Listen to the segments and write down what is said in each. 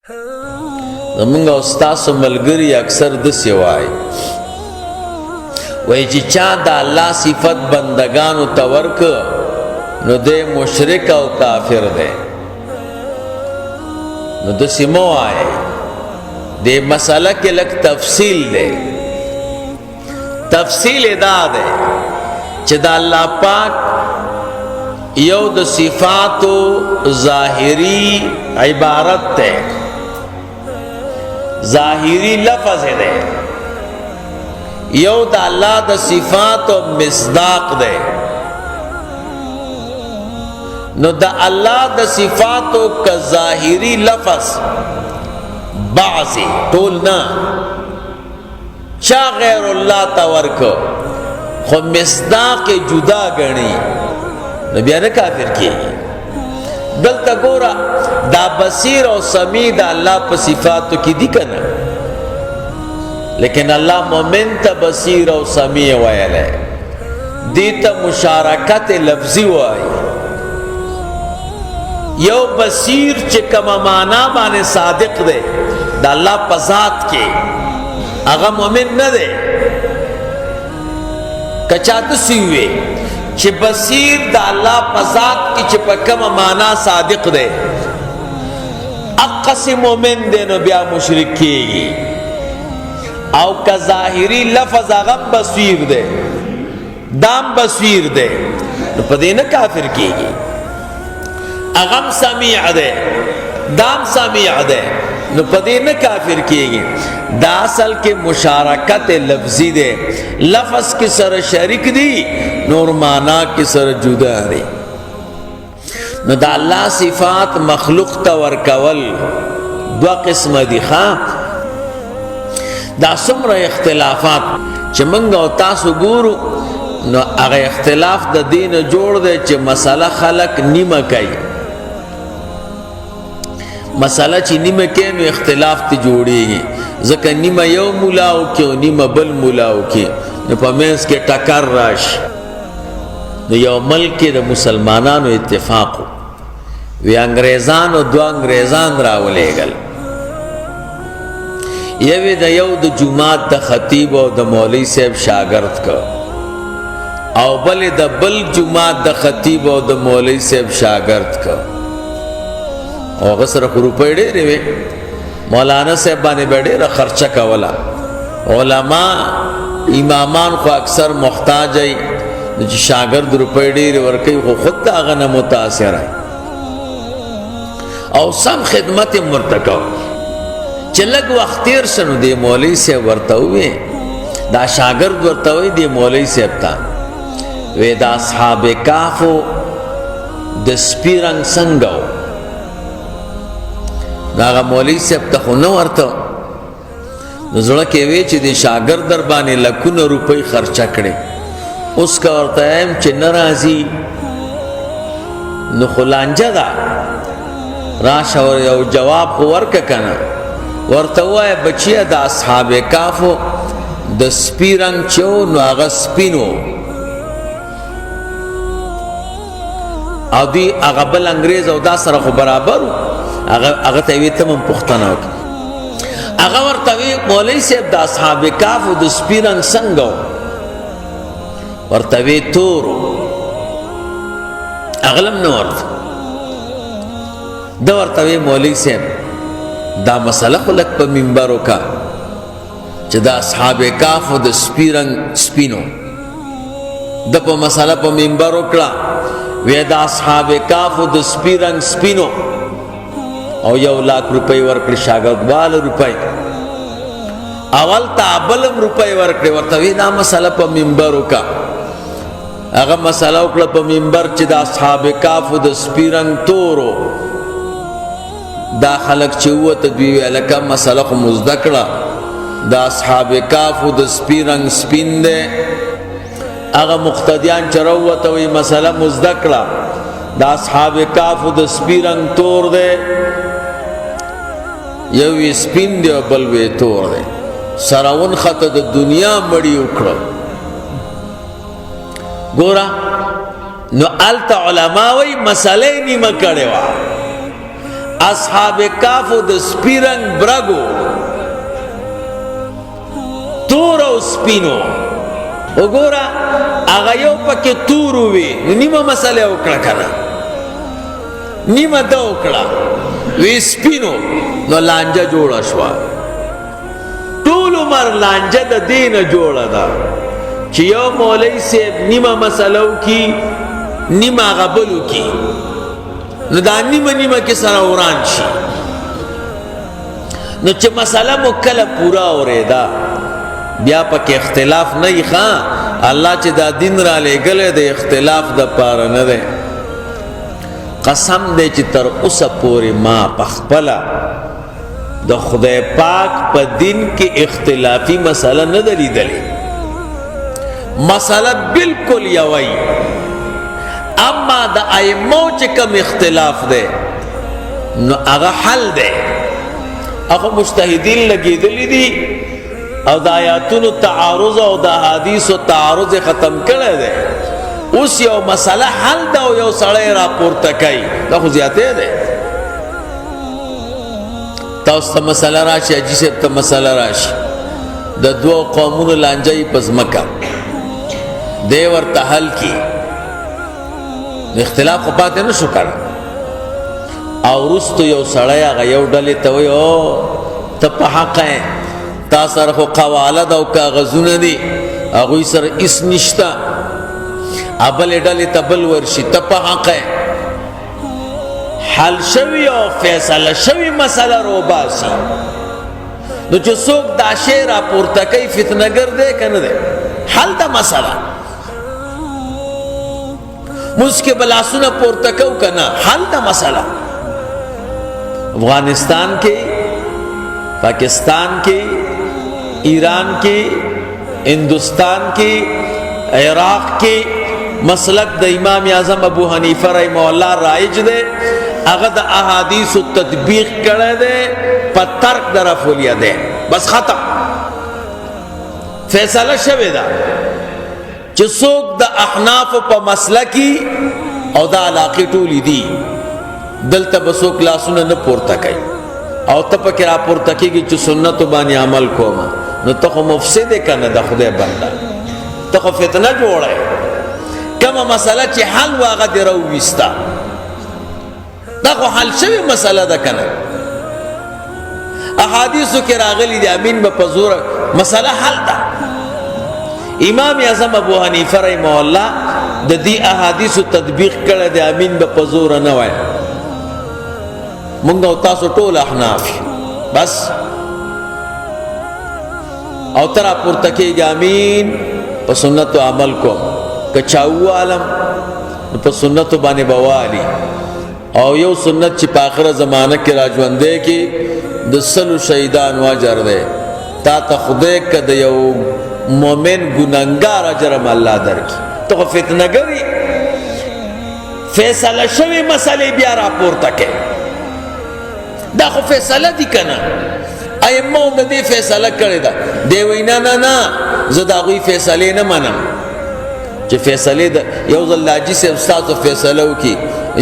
زمونږ او ستاسو ملګري اکثر داسې وایي چې چا د الله صفت بندگانو ته ورکړه نو دی مشرک او کافر دی. نو داسې مه وایئ، دې مسله کې لږ تفصیل دی. تفصیل دا دی چې د الله پاک یو د صفاتو ظاهری عبارت دی، ظاهری لفظ دی، یو د الله د صفاتو مصداق دی. نو د الله د صفاتو کا ظاهری لفظ بعضی ټول نه چا غیر الله ته ورکو خو مصداق جدا گنی نو بیا نه کافر کیږي. دلته ګوره دا بصیر او سمیع د الله په صفاتو کې دي کنه، لیکن الله مومن ته بصیر او سمیع ویلی، دې ته مشارکت لفظی وایي. یو بصیر چې کومه معنا باندې صادق دی د الله په ذات کې، هغه مومن نه دی. که چا داسې وي چې بصیر د الله په ذات کې چې په کومه معنا صادق دی اقصی مومن دی، نو بیا مشرک کیږي. او که ظاهری لفظ هغه بصیر دی، دام بصیر دی، نو په دې نه کافر کیږي. اغم سمیع دی، دام سمیع دی، نو په دې نه کافر کیږي. دا اصل کې مشارکت لفظی دی، لفظ کې سره شریک دی، نور معنا کې سره جدا دی. نو دا الله صفات مخلوق ته ورکول دو قسم دي. دا څومره اختلافات چې موږ او تاسو ګورو، نو هغه اختلاف د دین جوړ دی چې مسله خلق نیمه کوي. مسله چې نیمه کوي نو اختلاف ته جوړیږي، ځکه نیمه یو مولاو کې او نیمه بل مولاو کې، نو په منځ کې ټکر راشي. نو یو ملک کې د مسلمانانو اتفاق وی انګریزانو دو انګریزان راولېږل، یوې د یو د جومات د خطیب او د مولوي صاحب شاګرد که، او بلې د بل جومات د خطیب او د مولوي صاحب شاګرد که. او هغه سره خو روپۍ ډېرې وې، مولانا صاحب باندې به ډېره خرچه کوله. علما امامان خو اکثر محتاج وي، چې شاګرد روپۍ ډېرې ورکوي خو خود د هغه نه متاثر وي او سم خدمت یې ورته کوي. چې لږ وخت تېر شه نو دې مولوي صاحب ورته ووې، دا شاګرد ورته وایي دې مولوي صاحب ته وی د اصحاب کهفو د سپي رنګ څنګه و؟ د هغه مولوي صاحب ته خو نه ورته، نو زړه کې وی چې د شاګرد در باندې لکونه روپۍ خرچه کړې، اوس که ورته وایم چې نه راځي نو خو لانجه ده، راشه یو جواب خو ورکه کنه. ورته ووایه بچیه د اصحاب کهفو د سپي رنګ چې و نو هغه سپین و، او دوی هغه بل انګریز او دا سره خو برابر و. هغه ته وی ته هم پوښتنه وکړه. هغه ورته وی مولوي صاحب د اصحاب کهفو د سپي رنګ څنګه و؟ ورته وی تور و. هغه هم نه ورته. ده ورته وی مولوي صاحب دا مسله خو لږ په منبر وکړه چې د اصحاب کهفو د سپي رنګ سپین و. ده په مسله په منبر وکړه، وی د اصحاب کهفو د سپي رنګ سپین و، او 1,00,000 روپۍ ورکړي شاګرد واله روپۍ. اول ته بلم روپۍ ورکړي، ورته وی دا مسله په منبر وکړه. هغه مسله وکړه په منبر چې د اصحاب کهفو د سپي رنګ تور و. دا خلک چې ووته دوی وی هلکه مسله خو مو زده کړه، د اصحاب کهفو د سپي رنګ سپین دی. هغه مقتدیان چې راووته وی مسله مو زده کړه، د اصحاب کهفو د سپي رنګ تور دی، یو وی سپین دی او بل وی تور دی. سره ونښته د دنیا مړي وکړه. ګوره نو هلته علما وی مسله یې نیمه کړې وه، اصحاب کافو د سپیرنگ برگو تور او سپینو وګورا هغه یو پکې تور وي نیمه مسله وکړه کنه نیمه دا وکړه وی سپینو نو لانجه جوړه شو ټول عمر لانجه د دین جوړه ده چې یو مولوی صاحب نیمه مسلو کی نیمه غبلو کی نو دا نیمه کې سره وران شي نو چې مسله مو کله پورا اوریدا بیا پکې اختلاف نه ښه الله چې دا دین را لېږلی د اختلاف د پاره نه دی قسم دی چې تر اوسه پورې ما پخپله د خدای پاک په دین کې اختلافي مسله نه ده لیدلې مسله بالکل یوی اما د ائمو چې کوم اختلاف دی نو هغه حل دی هغه مجتهدین لګېدلي دي او د آیاتونو تعارض او د احادیثو تعارض ختم کړی دی اوس یو مسله حل ده او یو سړی راپورته کوي دا خو زیاتې دی تاسو ته مسله راشي حاجي صاحب ته مسله راشي د دوو قومونو لانجه یې په ځمکه دی ورته حل کي اختلاف خو پاتې نه شو کړی او وروستو یو سړی هغه یو ډلې ته وایي او ته په حق یې تا سره خو قوالد او کاغذونه دي هغوی سره هېڅ نشته بلې ډلې ته بل ورشي ته په حق یې حل شوي او فیصله شوي مسله روباسي نو چې څوک دا شی راپورته کوي فتنهګر دی که نه دی حل ده مسله موږ کې به لاسونه پورته کوو که نه حل ده مسله افغانستان کې پاکستان کې ایران کې ہندوستان کې عراق کې مسلک د امام اعظم ابو حنیفه رحمه الله رایج دی هغه د احادیثو تطبیق کړی دی په ترک د رفع الیدین بس ختم فیصله شوې ده چې څوک د احنافو په مسلکي او د علاقې ټولې دي دلته به څوک لاسونه نه پورته کوي او ته پکې راپورته کېږي چې سنتو باندې عمل کومه نو ته خو مفسد یې که نه د خدای بنده ته خو فتنه جوړی کومه مسله چې حل و هغه دې راوویسته دا خو حل شوې مسله ده که نه احادیثو کې راغلي دي امین به په زوره مسله حل ده امام اعظم ابو حنیفه رحمه الله د دې احادیثو تطبیق کړی دی امین به په زوره نه وای مونږ او تاسو ټول احناف بس او تر پورته کېږي امین په سنتو عمل کوم که چاو عالم په سنتو باندې بوالي او یو سنت چې په آخره زمانه کې راژوندی کې د سلو شهیدانو اجر دی تا ته خدای که د یو مومن ګناهګار اجر هم الله درکړي ته خو فتنهګري فیصله شوې مسلې بیا راپورته کوي دا خو فیصله دي که نه ائمو د دې فیصله کړې ده دی وایي نه نه نه زه د هغوی فیصلې نه منم چې فیصلې د یو ځل حاجي صاحب ستاسو فیصله وکړي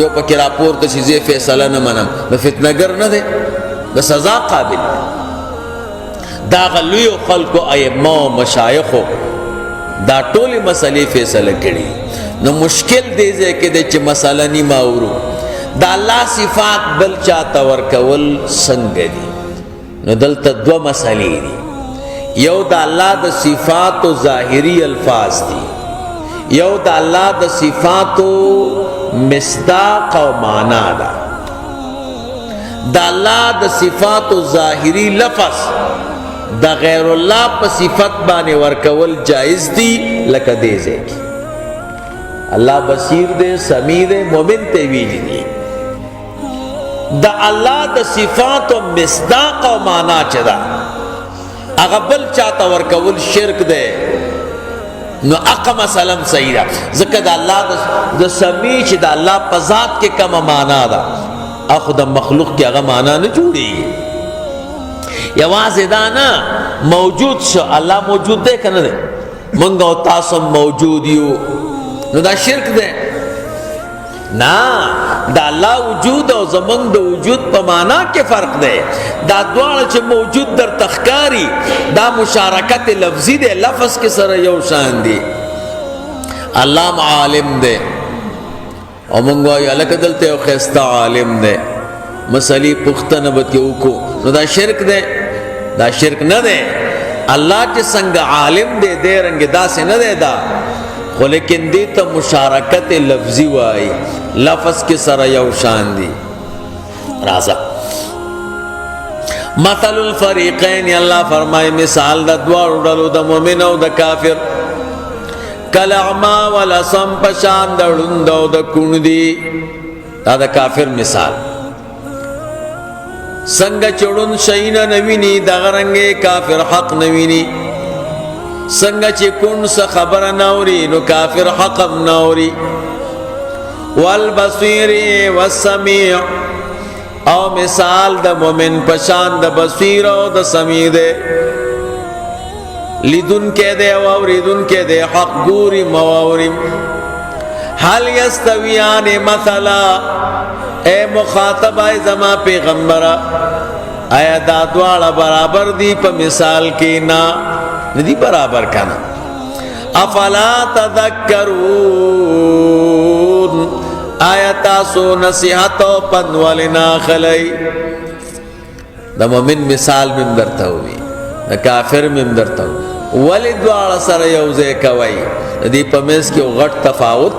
یو پکې راپورته شي زه فیصله نه منم د فتنهګر نه دی د سزا قابل دا هغه لویو خلکو ائمو مشایخو دا ټولې مسلې فیصله کړي نو مشکل دې ځای کې دی چې مسله نیمه اورو د الله صفات بل چاته ورکول څنګه دي نو دلته دوه مسلې دي یو د الله د صفاتو ظاهري الفاظ دي یو د الله د صفاتو مصداق او معنا ده د الله د صفاتو ظاهري لفظ د غیر الله په صفت باندې ورکول جائز دي لکه دې ځای کې الله بصیر دے سمیع دے مومن تے ویلی دی دا اللہ دا صفات و مصداق و مانا چدا اغبل چاہتا ورکول شرک دے نو اقم سلام صحیح دا ذکر دا اللہ دا سمیع چی دا اللہ پذات کے کم مانا دا اخو دا مخلوق کی اغا مانا نہ جوڑی یواز دانا موجود شو اللہ موجود دے کنا دے منگو تاسم موجود یو نو دا شرک دے نا دا الله وجود او زمنګ د وجود په معنا کې فرق دی دا دواړه چې موجود در تخکاری دا مشارکت لفظی دی لفظ کې سره یو شان دی الله عالم دی او مونږ وایو الکه دلته یو خسته عالم دی مسلې پختنه به کې وکړو نو دا شرک دی دا شرک نه دی الله چې څنګه عالم دی دې رنګ داسې نه دی دا خو لیکن دې ته مشارکت لفظی وایي لفظ کې سره یو شان دی راځه مثل الفریقین الله فرمایي مثال د دواړو ډلو د مؤمن او د کافر کلاعما والاصم پشان د ړوند او د کون دی دا د کافر مثال څنګه چړون شین نویني دغه رنګه کافر حق نویني څنګه چې کون څه خبر ناوري نو کافر حق ناوري والبصير والسميع او مثال د مؤمن پشان د بصیر او د سمیع ده لیدون کې ده او اوریدون کې ده حق ګوري مواوري حال یستویان مثلا اے مخاطب ای زما پیغمبر آیا دا دواړه برابر دي په مثال کې نه ندی برابر کنا افلا تذکرون آیا تاسو نصیحت او پندولنا خلی د مؤمن مثال من درته وي د کافر من درته ولی دواړه سره یو ځای کوي دې په منځ کې غټ تفاوت